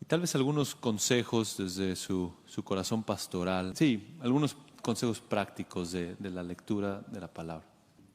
Tal vez algunos consejos desde su corazón pastoral. Sí, algunos consejos prácticos de la lectura de la palabra.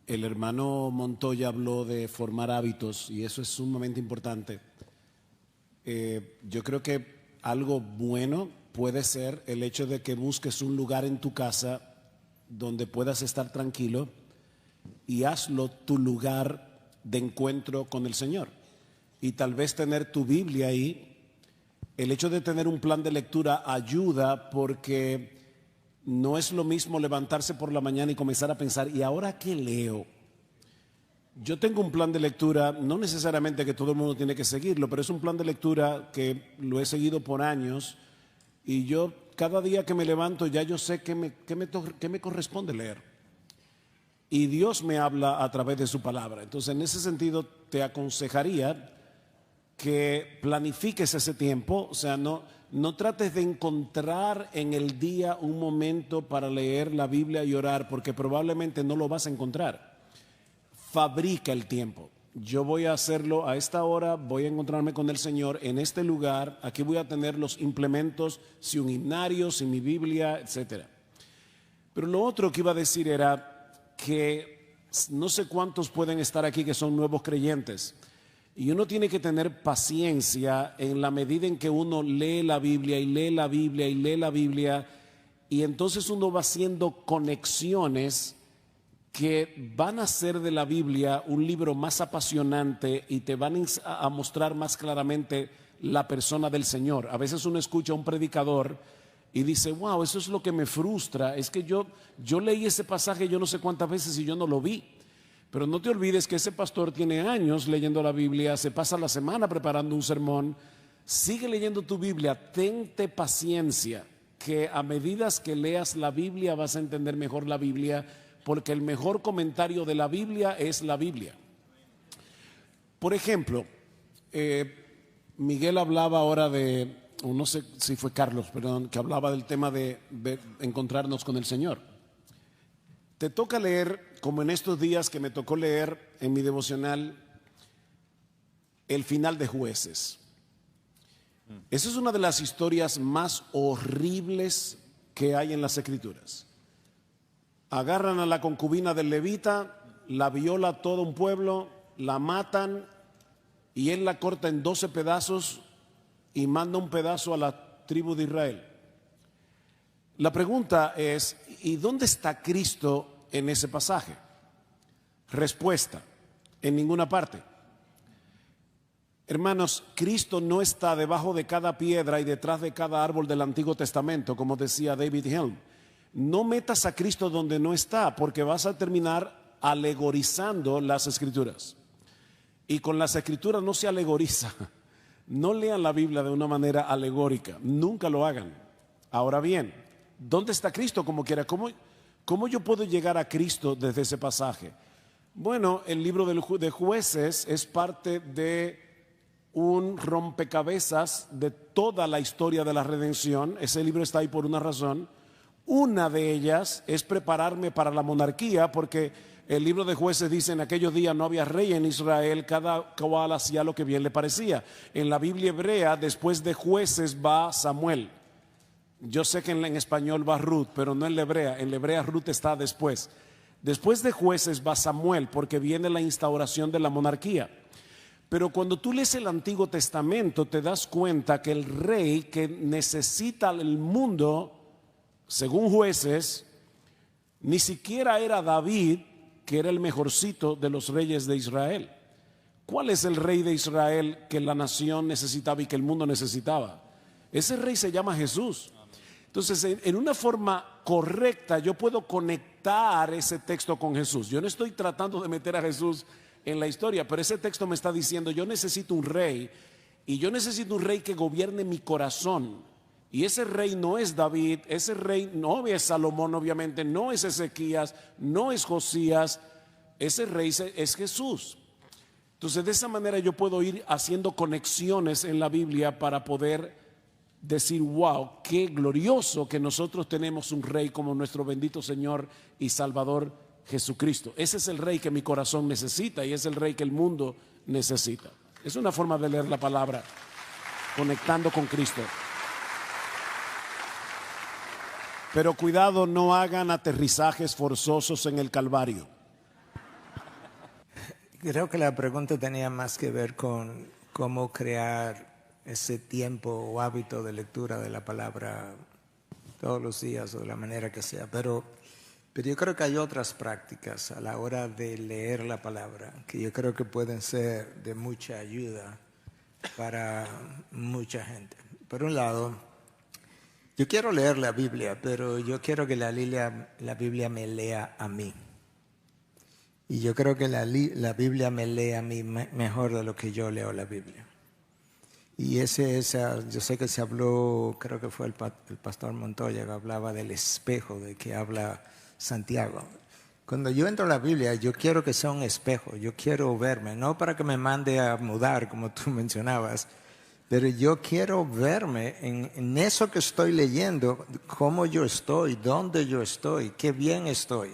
El hermano Montoya habló de formar hábitos y eso es sumamente importante. Yo creo que algo bueno puede ser el hecho de que busques un lugar en tu casa donde puedas estar tranquilo y hazlo tu lugar de encuentro con el Señor. Y tal vez tener tu Biblia ahí. El hecho de tener un plan de lectura ayuda porque no es lo mismo levantarse por la mañana y comenzar a pensar, ¿y ahora qué leo? Yo tengo un plan de lectura, no necesariamente que todo el mundo tiene que seguirlo, pero es un plan de lectura que lo he seguido por años y yo cada día que me levanto ya yo sé qué me corresponde leer. Y Dios me habla a través de su palabra. Entonces, en ese sentido, te aconsejaría que planifiques ese tiempo, o sea, no trates de encontrar en el día un momento para leer la Biblia y orar, porque probablemente no lo vas a encontrar. Fabrica el tiempo. Yo voy a hacerlo a esta hora, voy a encontrarme con el Señor en este lugar, aquí voy a tener los implementos, si un himnario, si mi Biblia, etcétera. Pero lo otro que iba a decir era que no sé cuántos pueden estar aquí que son nuevos creyentes. Y uno tiene que tener paciencia en la medida en que uno lee la Biblia y lee la Biblia y lee la Biblia, y entonces uno va haciendo conexiones que van a hacer de la Biblia un libro más apasionante y te van a mostrar más claramente la persona del Señor. A veces uno escucha a un predicador y dice, wow, eso es lo que me frustra, es que yo leí ese pasaje yo no sé cuántas veces y yo no lo vi. Pero no te olvides que ese pastor tiene años leyendo la Biblia, se pasa la semana preparando un sermón. Sigue leyendo tu Biblia, tente paciencia, que a medida que leas la Biblia vas a entender mejor la Biblia, porque el mejor comentario de la Biblia es la Biblia. Por ejemplo, Miguel hablaba ahora de, o no sé si fue Carlos, perdón, que hablaba del tema de encontrarnos con el Señor. Te toca leer, como en estos días que me tocó leer en mi devocional, el final de Jueces. Esa es una de las historias más horribles que hay en las Escrituras. Agarran a la concubina del levita, la viola todo un pueblo, la matan y él la corta en 12 pedazos y manda un pedazo a la tribu de Israel. La pregunta es, ¿y dónde está Cristo en ese pasaje? Respuesta, en ninguna parte. Hermanos, Cristo no está debajo de cada piedra y detrás de cada árbol del Antiguo Testamento, como decía David Helm. No metas a Cristo donde no está, porque vas a terminar alegorizando las Escrituras. Y con las Escrituras no se alegoriza. No lean la Biblia de una manera alegórica, nunca lo hagan. Ahora bien, ¿dónde está Cristo como quiera? ¿Cómo yo puedo llegar a Cristo desde ese pasaje? Bueno, el libro de Jueces es parte de un rompecabezas de toda la historia de la redención. Ese libro está ahí por una razón. Una de ellas es prepararme para la monarquía, porque el libro de Jueces dice, en aquellos días no había rey en Israel, cada cual hacía lo que bien le parecía. En la Biblia hebrea, después de Jueces va Samuel. Yo sé que en español va Ruth, pero no en la hebrea Ruth está después. Después de Jueces va Samuel, porque viene la instauración de la monarquía. Pero cuando tú lees el Antiguo Testamento te das cuenta que el rey que necesita el mundo, según Jueces, ni siquiera era David, que era el mejorcito de los reyes de Israel. ¿Cuál es el rey de Israel que la nación necesitaba y que el mundo necesitaba? Ese rey se llama Jesús. Entonces, en una forma correcta, yo puedo conectar ese texto con Jesús. Yo no estoy tratando de meter a Jesús en la historia, pero ese texto me está diciendo, yo necesito un rey, y yo necesito un rey que gobierne mi corazón. Y ese rey no es David, ese rey no es Salomón, obviamente, no es Ezequías, no es Josías, ese rey es Jesús. Entonces, de esa manera yo puedo ir haciendo conexiones en la Biblia para poder decir, wow, qué glorioso que nosotros tenemos un rey como nuestro bendito Señor y Salvador Jesucristo. Ese es el rey que mi corazón necesita y es el rey que el mundo necesita. Es una forma de leer la palabra. conectando con Cristo. Pero cuidado, no hagan aterrizajes forzosos en el Calvario. Creo que la pregunta tenía más que ver con cómo crear ese tiempo o hábito de lectura de la palabra todos los días o de la manera que sea. Pero yo creo que hay otras prácticas a la hora de leer la palabra que yo creo que pueden ser de mucha ayuda para mucha gente. Por un lado, yo quiero leer la Biblia, pero yo quiero que la Biblia me lea a mí. Y yo creo que la Biblia me lee a mí mejor de lo que yo leo la Biblia. Y yo sé que se habló, creo que fue el pastor Montoya que hablaba del espejo de que habla Santiago. Cuando yo entro a la Biblia, yo quiero que sea un espejo, yo quiero verme, no para que me mande a mudar, como tú mencionabas, pero yo quiero verme en eso que estoy leyendo, cómo yo estoy, dónde yo estoy, qué bien estoy.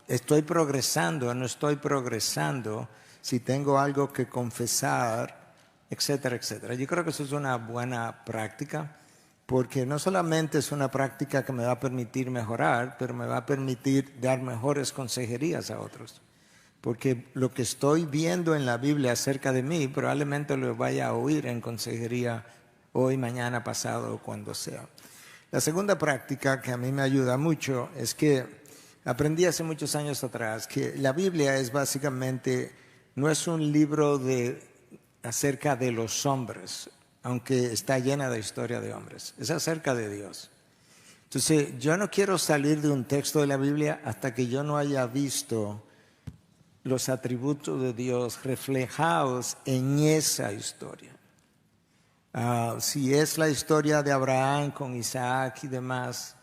Estoy progresando, no estoy progresando, si tengo algo que confesar, etcétera, etcétera. Yo creo que eso es una buena práctica, porque no solamente es una práctica que me va a permitir mejorar, pero me va a permitir dar mejores consejerías a otros. Porque lo que estoy viendo en la Biblia acerca de mí, probablemente lo vaya a oír en consejería hoy, mañana, pasado o cuando sea. La segunda práctica que a mí me ayuda mucho es que aprendí hace muchos años atrás que la Biblia es básicamente, no es un libro acerca de los hombres, aunque está llena de historia de hombres, es acerca de Dios. Entonces, yo no quiero salir de un texto de la Biblia hasta que yo no haya visto los atributos de Dios reflejados en esa historia. Si es la historia de Abraham con Isaac y demás,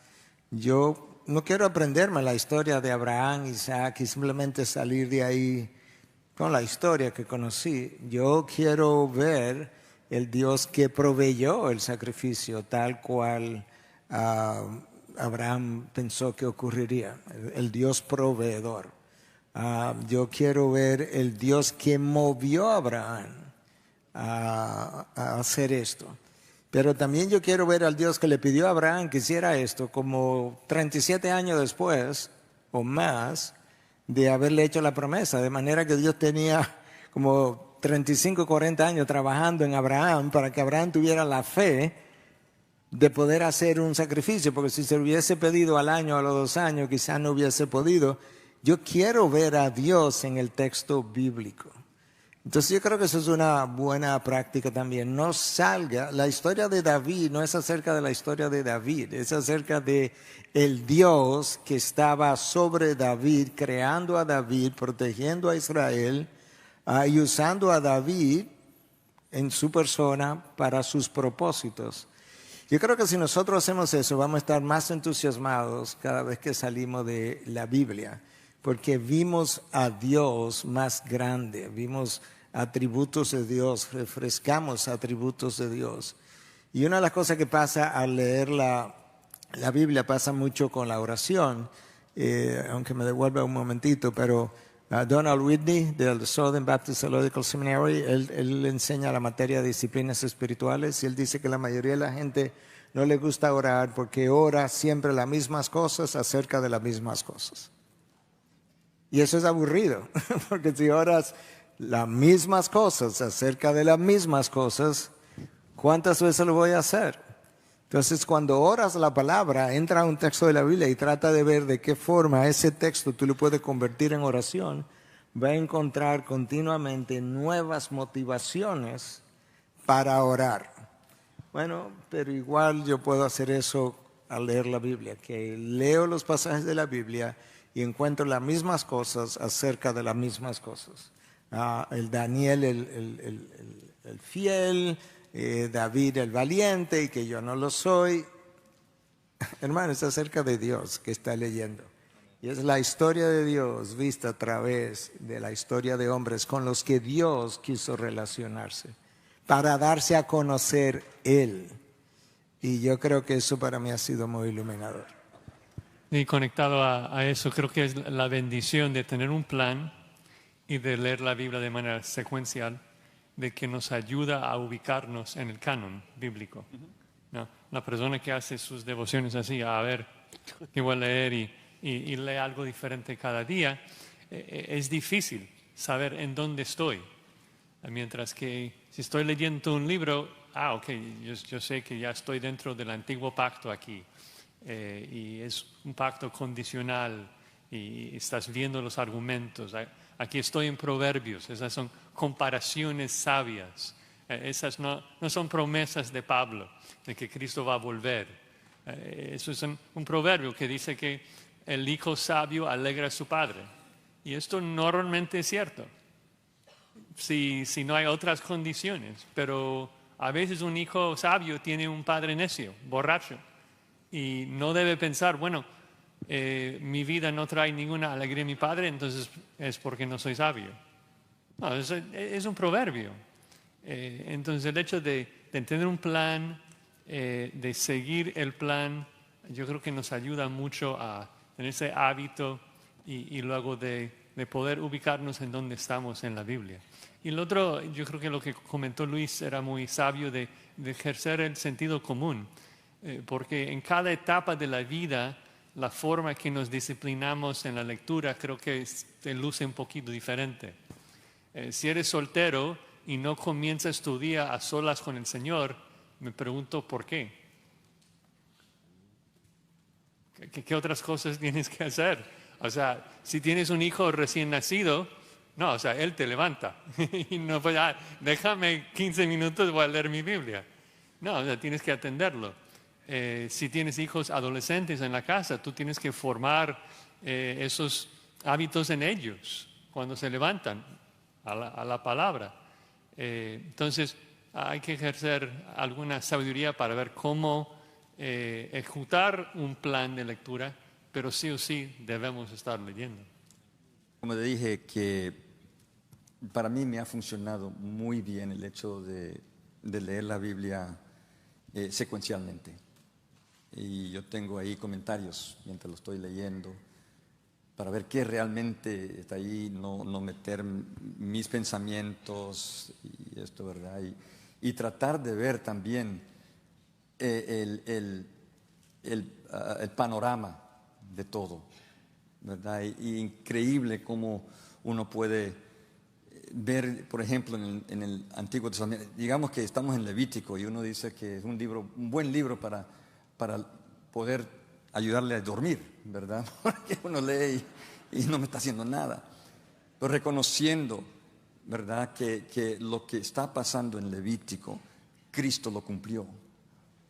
yo no quiero aprenderme la historia de Abraham, Isaac y simplemente salir de ahí con la historia que conocí. Yo quiero ver el Dios que proveyó el sacrificio tal cual Abraham pensó que ocurriría, el Dios proveedor. Yo quiero ver el Dios que movió a Abraham a hacer esto. Pero también yo quiero ver al Dios que le pidió a Abraham que hiciera esto como 37 años después o más de haberle hecho la promesa. De manera que Dios tenía como 35, 40 años trabajando en Abraham para que Abraham tuviera la fe de poder hacer un sacrificio. Porque si se lo hubiese pedido al año o a los 2 años, quizás no hubiese podido. Yo quiero ver a Dios en el texto bíblico. Entonces yo creo que eso es una buena práctica también. No salga, la historia de David no es acerca de la historia de David, es acerca de el Dios que estaba sobre David, creando a David, protegiendo a Israel y usando a David en su persona para sus propósitos. Yo creo que si nosotros hacemos eso, vamos a estar más entusiasmados cada vez que salimos de la Biblia, porque vimos a Dios más grande, vimos atributos de Dios, refrescamos atributos de Dios. Y una de las cosas que pasa al leer la Biblia pasa mucho con la oración, aunque me devuelva un momentito, pero Donald Whitney del Southern Baptist Theological Seminary, él enseña la materia de disciplinas espirituales y él dice que la mayoría de la gente no le gusta orar porque ora siempre las mismas cosas acerca de las mismas cosas. Y eso es aburrido, porque si oras las mismas cosas acerca de las mismas cosas, ¿cuántas veces lo voy a hacer? Entonces, cuando oras la palabra, entra a un texto de la Biblia y trata de ver de qué forma ese texto tú lo puedes convertir en oración, va a encontrar continuamente nuevas motivaciones para orar. Bueno, pero igual yo puedo hacer eso al leer la Biblia, que leo los pasajes de la Biblia y encuentro las mismas cosas acerca de las mismas cosas. El Daniel, el fiel, David el valiente y que yo no lo soy. Hermano, es acerca de Dios que está leyendo. Y es la historia de Dios vista a través de la historia de hombres con los que Dios quiso relacionarse para darse a conocer Él. Y yo creo que eso para mí ha sido muy iluminador. Y conectado a eso, creo que es la bendición de tener un plan y de leer la Biblia de manera secuencial. de que nos ayuda a ubicarnos en el canon bíblico, ¿no? La persona que hace sus devociones así, a ver, qué voy a leer y lee algo diferente cada día, es difícil saber en dónde estoy. Mientras que si estoy leyendo un libro, ok, yo sé que ya estoy dentro del antiguo pacto aquí, y es un pacto condicional, y estás viendo los argumentos. Aquí estoy en Proverbios, esas son comparaciones sabias. Esas no son promesas de Pablo, de que Cristo va a volver. Eso es un proverbio que dice que el hijo sabio alegra a su padre. Y esto normalmente es cierto, si no hay otras condiciones. Pero a veces un hijo sabio tiene un padre necio, borracho, y no debe pensar, bueno, mi vida no trae ninguna alegría a mi padre, entonces es porque no soy sabio. No, es un proverbio. Entonces el hecho de tener un plan, de seguir el plan, yo creo que nos ayuda mucho a tener ese hábito y luego de poder ubicarnos en donde estamos en la Biblia. Y el otro, yo creo que lo que comentó Luis era muy sabio, de ejercer el sentido común, porque en cada etapa de la vida, la forma que nos disciplinamos en la lectura creo que te luce un poquito diferente. Si eres soltero y no comienzas tu día a solas con el Señor, me pregunto por qué. ¿Qué otras cosas tienes que hacer? O sea, si tienes un hijo recién nacido, no, o sea, él te levanta y no pues, déjame 15 minutos, voy a leer mi Biblia. No, o sea, tienes que atenderlo. Si tienes hijos adolescentes en la casa, tú tienes que formar esos hábitos en ellos cuando se levantan a la palabra. Entonces, hay que ejercer alguna sabiduría para ver cómo ejecutar un plan de lectura, pero sí o sí debemos estar leyendo. Como te dije, que para mí me ha funcionado muy bien el hecho de leer la Biblia secuencialmente. Y yo tengo ahí comentarios mientras lo estoy leyendo para ver qué realmente está ahí, no meter mis pensamientos y esto, ¿verdad? Y tratar de ver también el panorama de todo, ¿verdad? Y increíble cómo uno puede ver, por ejemplo, en el Antiguo Testamento, digamos que estamos en Levítico y uno dice que es un buen libro para poder ayudarle a dormir, ¿verdad? Porque uno lee y no me está haciendo nada. Pero reconociendo, ¿verdad?, que lo que está pasando en Levítico, Cristo lo cumplió.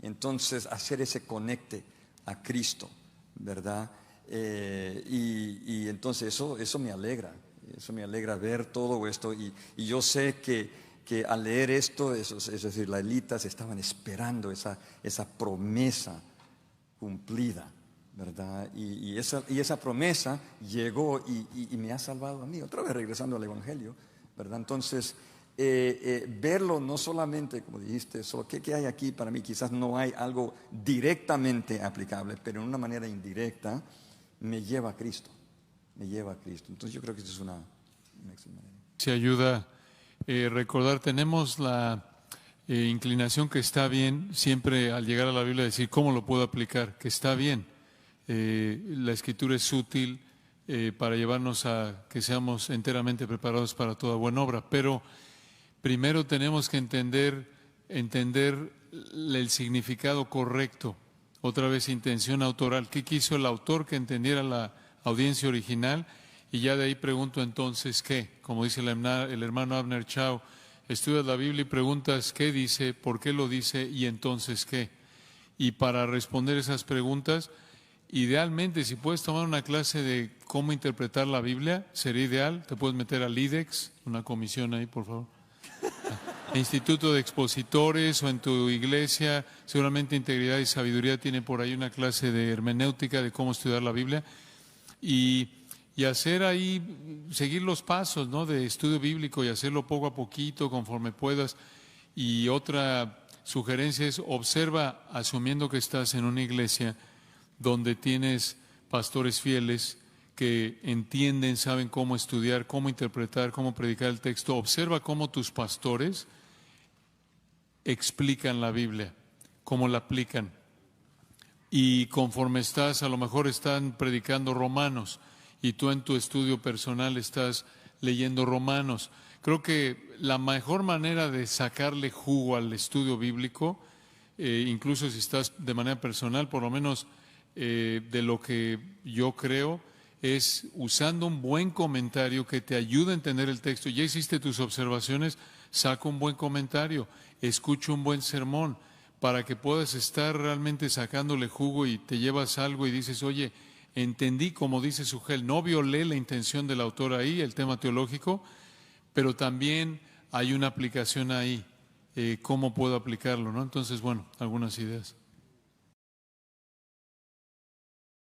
Entonces, hacer ese conecte a Cristo, ¿verdad? Y entonces eso me alegra. Eso me alegra ver todo esto. Y yo sé que al leer esto, es decir, las israelitas estaban esperando esa promesa cumplida, ¿verdad? Y esa promesa llegó y me ha salvado a mí. Otra vez regresando al Evangelio, ¿verdad? Entonces, verlo no solamente, como dijiste, solo ¿qué hay aquí? Para mí quizás no hay algo directamente aplicable, pero en una manera indirecta me lleva a Cristo. Me lleva a Cristo. Entonces yo creo que eso es una excelente manera. Se ayuda recordar, tenemos la inclinación que está bien, siempre al llegar a la Biblia decir cómo lo puedo aplicar, que está bien. La Escritura es útil para llevarnos a que seamos enteramente preparados para toda buena obra, pero primero tenemos que entender el significado correcto. Otra vez, intención autoral. ¿Qué quiso el autor que entendiera la audiencia original? Y ya de ahí pregunto entonces, ¿qué? Como dice el hermano Abner Chao, estudias la Biblia y preguntas qué dice, por qué lo dice y entonces qué. Y para responder esas preguntas, idealmente, si puedes tomar una clase de cómo interpretar la Biblia, sería ideal. Te puedes meter al IDEX, una comisión ahí, por favor. Instituto de Expositores o en tu iglesia, seguramente Integridad y Sabiduría tiene por ahí una clase de hermenéutica de cómo estudiar la Biblia y hacer ahí, seguir los pasos, ¿no?, de estudio bíblico y hacerlo poco a poquito conforme puedas. Y otra sugerencia es observa, asumiendo que estás en una iglesia donde tienes pastores fieles que entienden, saben cómo estudiar, cómo interpretar, cómo predicar el texto. Observa cómo tus pastores explican la Biblia, cómo la aplican. Y conforme estás, a lo mejor están predicando Romanos y tú en tu estudio personal estás leyendo Romanos. Creo que la mejor manera de sacarle jugo al estudio bíblico, incluso si estás de manera personal, por lo menos de lo que yo creo, es usando un buen comentario que te ayude a entender el texto. Ya hiciste tus observaciones, saca un buen comentario, escucha un buen sermón, para que puedas estar realmente sacándole jugo y te llevas algo y dices, oye, entendí, como dice Sugel, no violé la intención del autor ahí, el tema teológico, pero también hay una aplicación ahí, cómo puedo aplicarlo, ¿no? Entonces, bueno, algunas ideas.